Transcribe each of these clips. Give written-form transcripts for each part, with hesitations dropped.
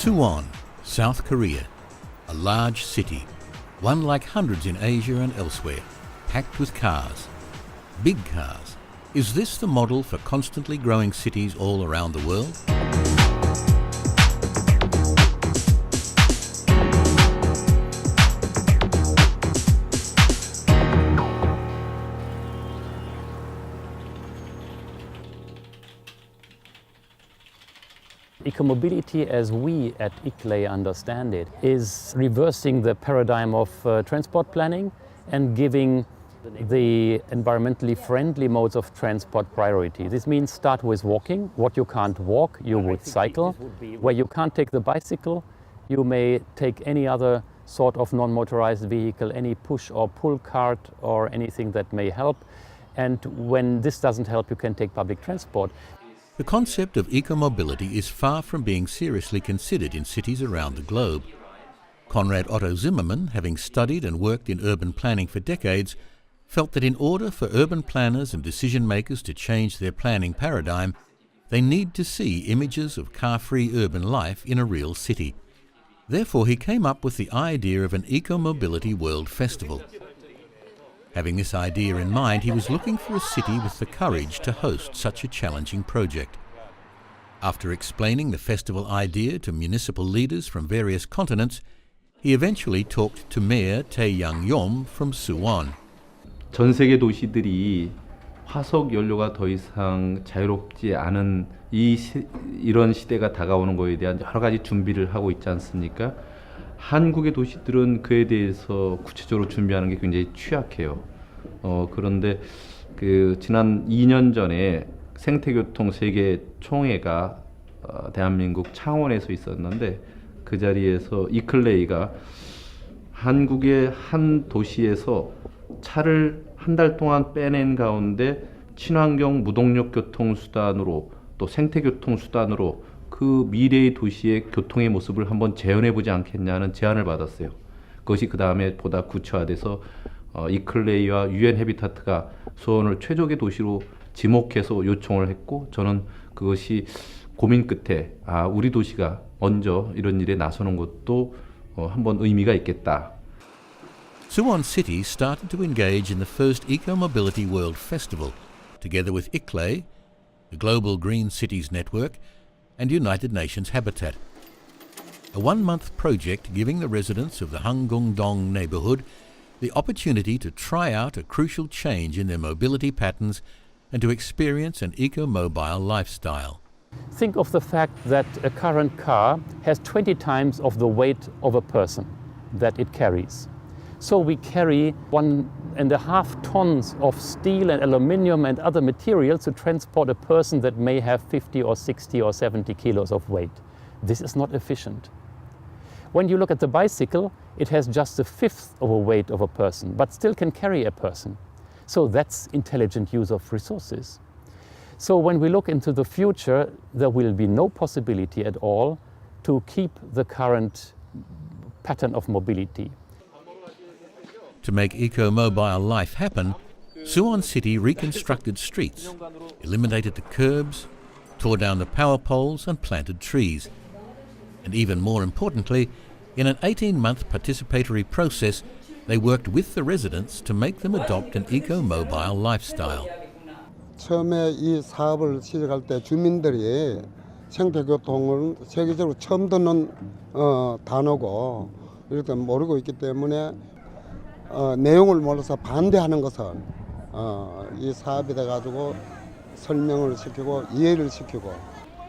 Suwon, South Korea, a large city, one like hundreds in Asia and elsewhere, packed with cars. Big cars. Is this the model for constantly growing cities all around the world? Ecomobility, as we at ICLEI understand it, is reversing the paradigm of transport planning and giving the environmentally friendly modes of transport priority. This means start with walking. What you can't walk, you would cycle. Where you can't take the bicycle, you may take any other sort of non-motorized vehicle, any push or pull cart or anything that may help. And when this doesn't help, you can take public transport. The concept of ecomobility is far from being seriously considered in cities around the globe. Konrad Otto Zimmermann, having studied and worked in urban planning for decades, felt that in order for urban planners and decision makers to change their planning paradigm, they need to see images of car-free urban life in a real city. Therefore, he came up with the idea of an EcoMobility World Festival. Having this idea in mind, he was looking for a city with the courage to host such a challenging project. After explaining the festival idea to municipal leaders from various continents, he eventually talked to Mayor Tae Young-yom from Suwon. 전 세계 도시들이 화석 연료가 더 이상 자유롭지 않은 이런 시대가 다가오는 것에 대한 여러 가지 준비를 하고 있지 않습니까? 한국의 도시들은 그에 대해서 구체적으로 준비하는 게 굉장히 취약해요. 그런데 지난 2년 전에 생태교통 세계 총회가 대한민국 창원에서 있었는데 그 자리에서 이클레이가 한국의 한 도시에서 차를 한 달 동안 빼낸 가운데 친환경 무동력 교통수단으로 또 생태교통수단으로 그 미래의 도시의 교통의 모습을 한번 재현해보지 않겠냐는 제안을 받았어요. 그것이 그 다음에 보다 구체화돼서 이클레이와 유엔 헤비타트가 수원을 최적의 도시로 지목해서 요청을 했고 저는 그것이 고민 끝에 우리 도시가 먼저 이런 일에 나서는 것도 한번 의미가 있겠다. Suwon City started to engage in the first EcoMobility World Festival, together with ICLEI, the Global Green Cities Network, and United Nations Habitat. A one-month project giving the residents of the Haenggung-dong neighbourhood the opportunity to try out a crucial change in their mobility patterns and to experience an eco-mobile lifestyle. Think of the fact that a current car has 20 times of the weight of a person that it carries. So we carry 1.5 tons of steel and aluminium and other materials to transport a person that may have 50 or 60 or 70 kilos of weight. This is not efficient. When you look at the bicycle, it has just a fifth of a weight of a person, but still can carry a person. So that's intelligent use of resources. So when we look into the future, there will be no possibility at all to keep the current pattern of mobility. To make eco-mobile life happen, Suwon City reconstructed streets, eliminated the curbs, tore down the power poles and planted trees. And even more importantly, in an 18-month participatory process, they worked with the residents to make them adopt an eco-mobile lifestyle. 처음에 이 사업을 시작할 때 주민들이 생태교통을 세계적으로 처음 듣는 단어고 이렇게 모르고 있기 때문에 내용을 몰라서 반대하는 것은 이 사업이 돼가지고 설명을 시키고 이해를 시키고.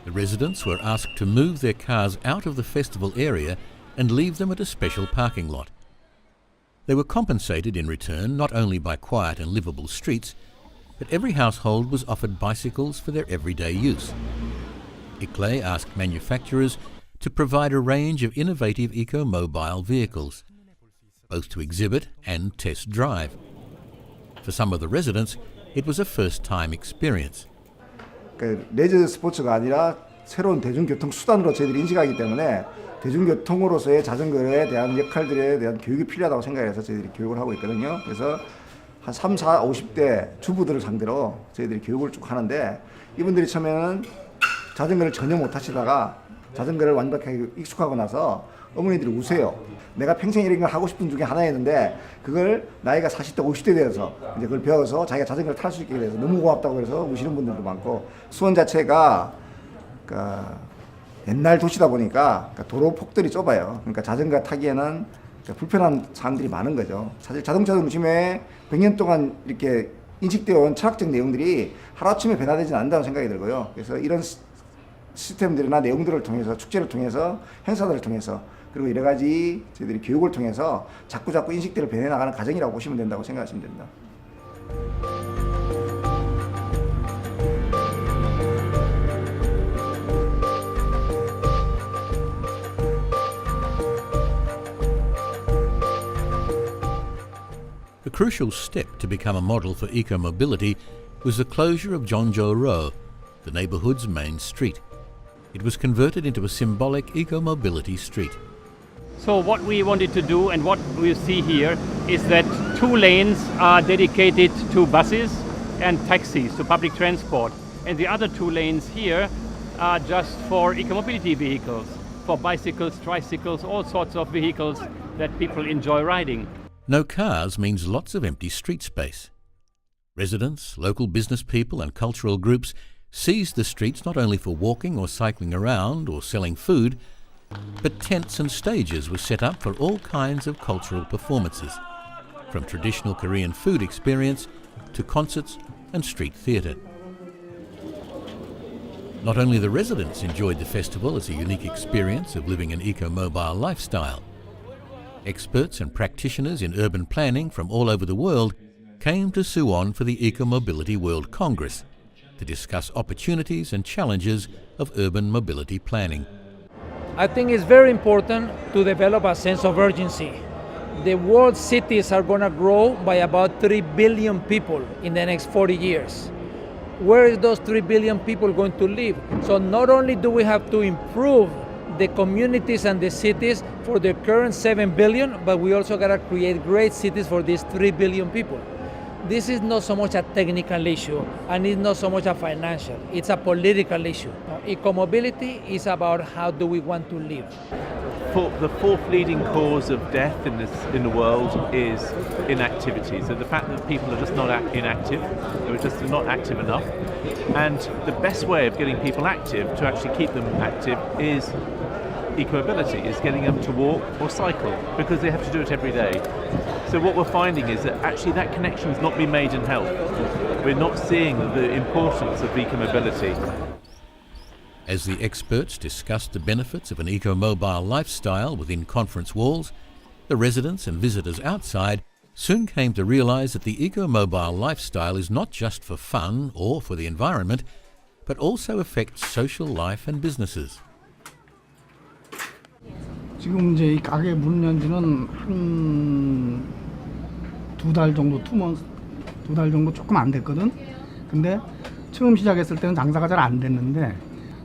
The residents were asked to move their cars out of the festival area and leave them at a special parking lot. They were compensated in return not only by quiet and livable streets, but every household was offered bicycles for their everyday use. ICLEI asked manufacturers to provide a range of innovative eco-mobile vehicles, both to exhibit and test drive. For some of the residents, it was a first-time experience. 레저 스포츠가 아니라 새로운 대중교통 수단으로 저희들이 인식하기 때문에 대중교통으로서의 자전거에 대한 역할들에 대한 교육이 필요하다고 생각해서 저희들이 교육을 하고 있거든요. 그래서 한 3, 4, 50대 주부들을 상대로 저희들이 교육을 쭉 하는데 이분들이 처음에는 자전거를 전혀 못 타시다가 자전거를 완벽하게 익숙하고 나서 어머니들이 우세요. 내가 평생 이런 걸 하고 싶은 중에 하나였는데 그걸 나이가 40대, 50대 되어서 이제 그걸 배워서 자기가 자전거를 탈 수 있게 돼서 너무 고맙다고 해서 우시는 분들도 많고 수원 자체가 그러니까 옛날 도시다 보니까 도로 폭들이 좁아요. 그러니까 자전거 타기에는 불편한 사람들이 많은 거죠. 사실 자동차 중심에 100년 동안 이렇게 인식되어 온 철학적 내용들이 하루아침에 변화되지는 않는다고 생각이 들고요. 그래서 이런 시스템들이나 내용들을 통해서 축제를 통해서 행사들을 통해서 그리고 여러 가지 저희들이 교육을 통해서 자꾸 인식들을 변해 나가는 과정이라고 보시면 된다고 생각하시면 됩니다. A crucial step to become a model for eco-mobility was the closure of Jeonjo Row, the neighbourhood's main street. It was converted into a symbolic eco-mobility street. So what we wanted to do and what we see here is that 2 lanes are dedicated to buses and taxis, to public transport. And the other 2 lanes here are just for eco-mobility vehicles, for bicycles, tricycles, all sorts of vehicles that people enjoy riding. No cars means lots of empty street space. Residents, local business people and cultural groups seized the streets not only for walking or cycling around or selling food, but tents and stages were set up for all kinds of cultural performances, from traditional Korean food experience to concerts and street theatre. Not only the residents enjoyed the festival as a unique experience of living an eco-mobile lifestyle. Experts and practitioners in urban planning from all over the world came to Suwon for the EcoMobility World Congress to discuss opportunities and challenges of urban mobility planning. I think it's very important to develop a sense of urgency. The world cities are going to grow by about 3 billion people in the next 40 years. Where is those 3 billion people going to live? So not only do we have to improve the communities and the cities for the current 7 billion, but we also got to create great cities for these 3 billion people. This is not so much a technical issue, and it's not so much a financial, it's a political issue. Eco-mobility is about how do we want to live. The 4th leading cause of death in the world is inactivity. So the fact that people are just not inactive, they're just not active enough. And the best way of getting people active, to actually keep them active, is eco-mobility, is getting them to walk or cycle, because they have to do it every day. So what we're finding is that actually that connection has not been made in health. We're not seeing the importance of eco-mobility. As the experts discussed the benefits of an eco-mobile lifestyle within conference walls, the residents and visitors outside soon came to realise that the eco-mobile lifestyle is not just for fun or for the environment, but also affects social life and businesses. 지금 이제 이 가게 문 연지는 한 2달 정도, 2달 정도 조금 안 됐거든. 근데 처음 시작했을 때는 장사가 잘 안 됐는데,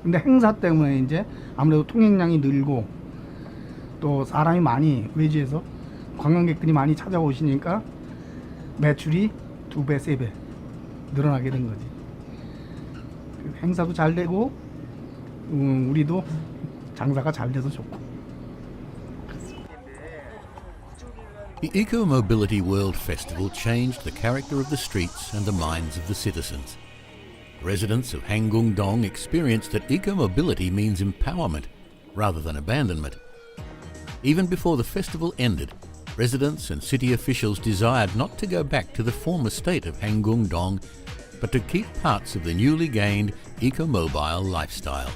근데 행사 때문에 이제 아무래도 통행량이 늘고 또 사람이 많이 외지에서 관광객들이 많이 찾아오시니까 매출이 2배, 3배 늘어나게 된 거지. 행사도 잘 되고 우리도 장사가 잘 돼서 좋고. The EcoMobility World Festival changed the character of the streets and the minds of the citizens. Residents of Haenggung-dong experienced that eco-mobility means empowerment rather than abandonment. Even before the festival ended, residents and city officials desired not to go back to the former state of Haenggung-dong, but to keep parts of the newly gained eco-mobile lifestyle.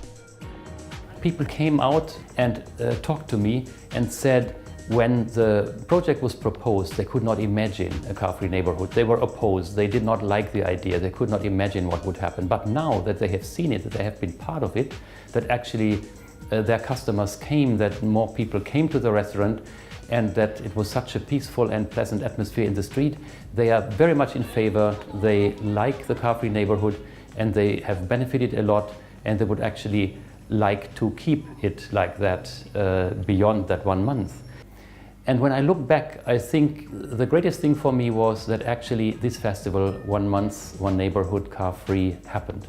People came out and talked to me and said, when the project was proposed, they could not imagine a car-free neighborhood. They were opposed. They did not like the idea. They could not imagine what would happen. But now that they have seen it, that they have been part of it, that actually their customers came, that more people came to the restaurant, and that it was such a peaceful and pleasant atmosphere in the street, they are very much in favor. They like the car-free neighborhood, and they have benefited a lot, and they would actually like to keep it like that beyond that 1 month. And when I look back, I think the greatest thing for me was that actually this festival, 1 month, 1 neighborhood, car-free, happened.